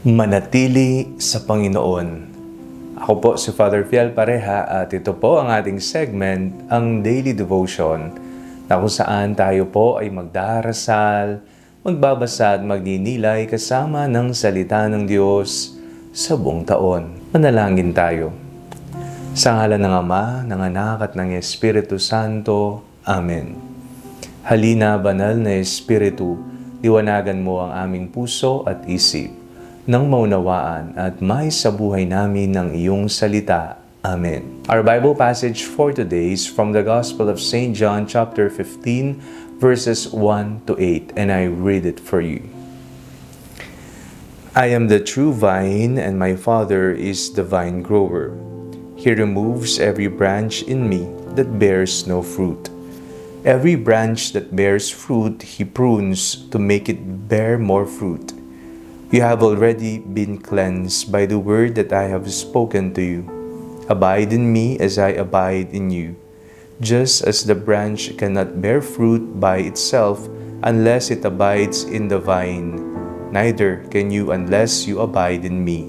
Manatili sa Panginoon. Ako po si Father Fiel Pareha at ito po ang ating segment, ang Daily Devotion, na kung saan tayo po ay magdarasal, magbabasa at magninilay kasama ng salita ng Diyos sa buong taon. Manalangin tayo. Sa ngalan ng Ama, ng Anak at ng Espiritu Santo. Amen. Halina, banal na Espiritu, liwanagan mo ang aming puso at isip, nang maunawaan at may sa buhay namin ng iyong salita. Amen. Our Bible passage for today is from the Gospel of St. John chapter 15, verses 1 to 8, and I read it for you. I am the true vine, and my Father is the vine grower. He removes every branch in me that bears no fruit. Every branch that bears fruit, He prunes to make it bear more fruit. You have already been cleansed by the word that I have spoken to you. Abide in me as I abide in you. Just as the branch cannot bear fruit by itself unless it abides in the vine, neither can you unless you abide in me.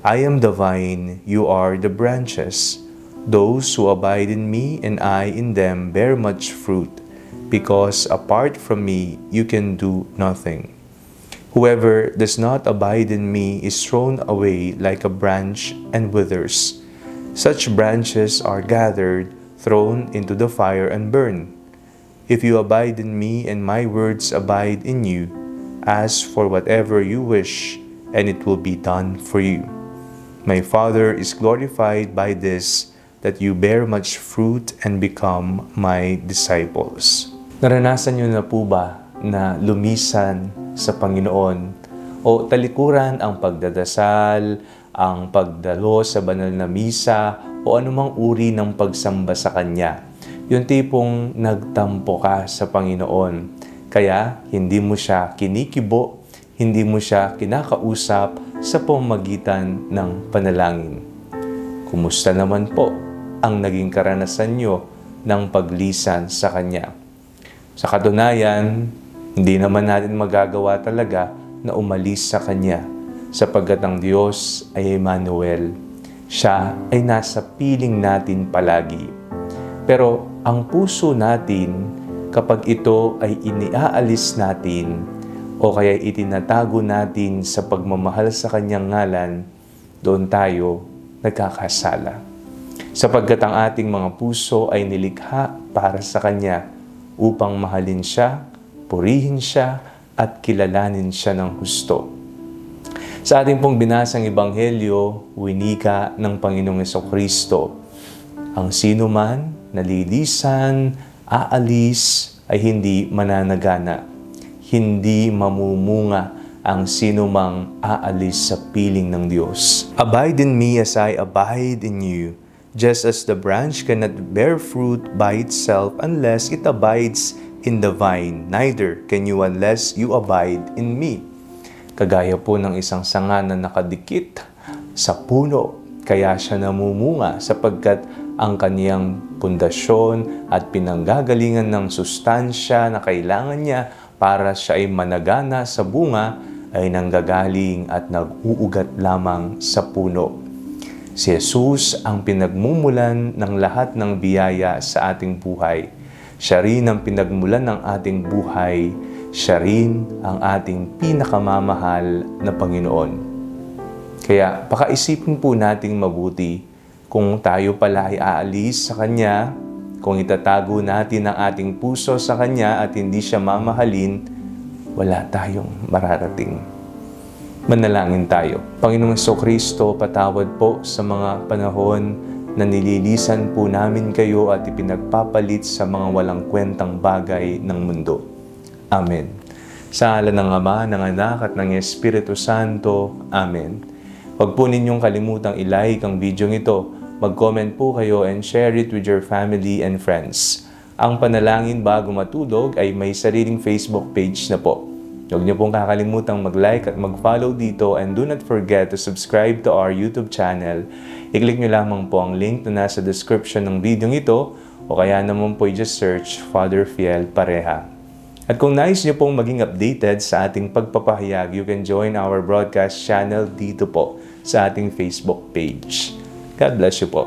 I am the vine, you are the branches. Those who abide in me and I in them bear much fruit, because apart from me you can do nothing. Whoever does not abide in me is thrown away like a branch and withers. Such branches are gathered, thrown into the fire and burned. If you abide in me and my words abide in you, ask for whatever you wish, and it will be done for you. My Father is glorified by this, that you bear much fruit and become my disciples. Naranasan niyo na po ba na lumisan sa Panginoon o talikuran ang pagdadasal, ang pagdalo sa banal na misa o anumang uri ng pagsamba sa Kanya? Yung tipong nagtampo ka sa Panginoon, kaya hindi mo siya kinikibo, hindi mo siya kinakausap sa pamamagitan ng panalangin. Kumusta naman po ang naging karanasan nyo ng paglisan sa Kanya? Sa katunayan, hindi naman natin magagawa talaga na umalis sa Kanya, sapagkat ang Diyos ay Emmanuel. Siya ay nasa piling natin palagi. Pero ang puso natin, kapag ito ay iniaalis natin o kaya itinatago natin sa pagmamahal sa Kanyang ngalan, doon tayo nagkakasala. Sapagkat ang ating mga puso ay nilikha para sa Kanya upang mahalin Siya, purihin Siya, at kilalanin Siya ng husto. Sa ating pong binasang Ebanghelyo, winika ng Panginoong Jesucristo, ang sino man nalilisan, aalis, ay hindi mananagana. Hindi mamumunga ang sino mang aalis sa piling ng Diyos. Abide in me as I abide in you. Just as the branch cannot bear fruit by itself unless it abides in the vine, neither can you unless you abide in me. Kagaya po ng isang sanga na nakadikit sa puno, kaya siya namumunga sapagkat ang kaniyang pundasyon at pinanggagalingan ng sustansya na kailangan niya para siya ay managana sa bunga ay nanggagaling at nag-uugat lamang sa puno. Si Jesus ang pinagmumulan ng lahat ng biyaya sa ating buhay. Siya rin ang pinagmulan ng ating buhay. Siya rin ang ating pinakamamahal na Panginoon. Kaya pakaisipin po nating mabuti kung tayo pala ay aalis sa Kanya, kung itatago natin ang ating puso sa Kanya at hindi Siya mamahalin, wala tayong mararating. Manalangin tayo. Panginoong Jesucristo, patawad po sa mga panahon na nililisan po namin kayo at ipinagpapalit sa mga walang kwentang bagay ng mundo. Amen. Sa ngalan ng Ama, ng Anak at ng Espiritu Santo. Amen. Huwag po ninyong kalimutang i-like ang video ito. Mag-comment po kayo and share it with your family and friends. Ang Panalangin Bago Matulog ay may sariling Facebook page na po. Huwag niyo pong kakalimutang mag-like at mag-follow dito, and do not forget to subscribe to our YouTube channel. I-click niyo lamang po ang link na nasa description ng video ito, o kaya naman po i-just search Father Fiel Pareha. At kung nais niyo pong maging updated sa ating pagpapahayag, you can join our broadcast channel dito po sa ating Facebook page. God bless you po.